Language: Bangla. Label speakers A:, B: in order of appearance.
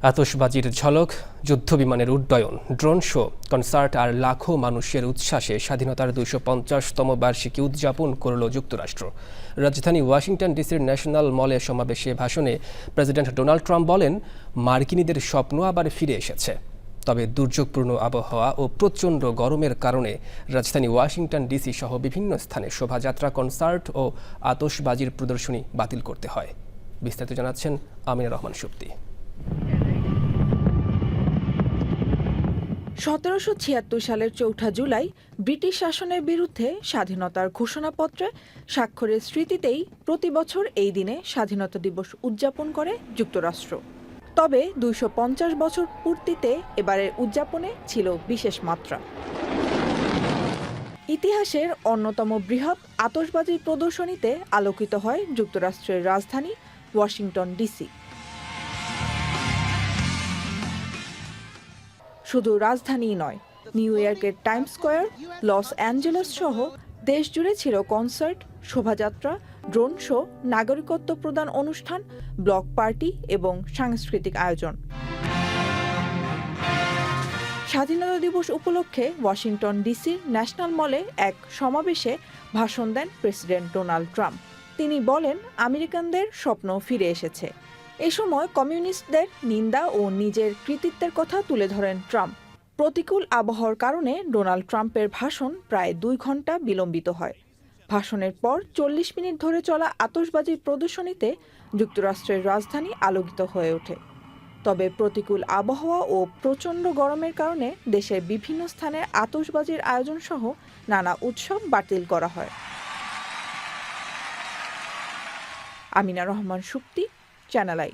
A: আতশবাজির ঝলক, যুদ্ধবিমানের উড্ডয়ন, ড্রোন শো, কনসার্ট আর লাখো মানুষের উচ্ছ্বাসে স্বাধীনতার ২৫০তম বার্ষিকী উদযাপন করল যুক্তরাষ্ট্র। রাজধানী ওয়াশিংটন ডিসির ন্যাশনাল মলে সমাবেশে ভাষণে প্রেসিডেন্ট ডোনাল্ড ট্রাম্প বলেন, মার্কিনীদের স্বপ্ন আবার ফিরে এসেছে। তবে দুর্যোগপূর্ণ আবহাওয়া ও প্রচণ্ড গরমের কারণে রাজধানী ওয়াশিংটন ডিসি সহ বিভিন্ন স্থানে শোভাযাত্রা, কনসার্ট ও আতশবাজির প্রদর্শনী বাতিল করতে হয়। বিস্তারিত জানাচ্ছেন আমিনা রহমান সুপ্তি।
B: ১৭৭৬ সালের ৪ জুলাই ব্রিটিশ শাসনের বিরুদ্ধে স্বাধীনতার ঘোষণাপত্রে স্বাক্ষরের স্মৃতিতেই প্রতি বছর এই দিনে স্বাধীনতা দিবস উদযাপন করে যুক্তরাষ্ট্র। তবে ২৫০ বছর পূর্তিতে এবারের উদযাপনে ছিল বিশেষ মাত্রা। ইতিহাসের অন্যতম বৃহৎ আতশবাজির প্রদর্শনীতে আলোকিত হয় যুক্তরাষ্ট্রের রাজধানী ওয়াশিংটন ডিসি। শুধু রাজধানীই নয়, নিউ ইয়র্কের টাইমস স্কয়ার, লস অ্যাঞ্জেলেস সহ দেশ জুড়ে ছিল কনসার্ট, শোভাযাত্রা, ড্রোন শো, নাগরিকত্ব প্রদান অনুষ্ঠান, ব্লক পার্টি এবং সাংস্কৃতিক আয়োজন। স্বাধীনতা দিবস উপলক্ষে ওয়াশিংটন ডিসির ন্যাশনাল মলে এক সমাবেশে ভাষণ দেন প্রেসিডেন্ট ডোনাল্ড ট্রাম্প। তিনি বলেন, আমেরিকানদের স্বপ্ন ফিরে এসেছে। এ সময় কমিউনিস্টদের নিন্দা ও নিজের কৃতিত্বের কথা তুলে ধরেন ট্রাম্প। প্রতিকূল আবহাওয়ার কারণে ডোনাল্ড ট্রাম্পের ভাষণ প্রায় ২ ঘন্টা বিলম্বিত হয়। ভাষণের পর ৪০ মিনিট ধরে চলা আতশবাজির প্রদর্শনীতে যুক্তরাষ্ট্রের রাজধানী আলোকিত হয়ে ওঠে। তবে প্রতিকূল আবহাওয়া ও প্রচণ্ড গরমের কারণে দেশের বিভিন্ন স্থানে আতশবাজির আয়োজন সহ নানা উৎসব বাতিল করা হয়। Amina Rahman Supti, channel I.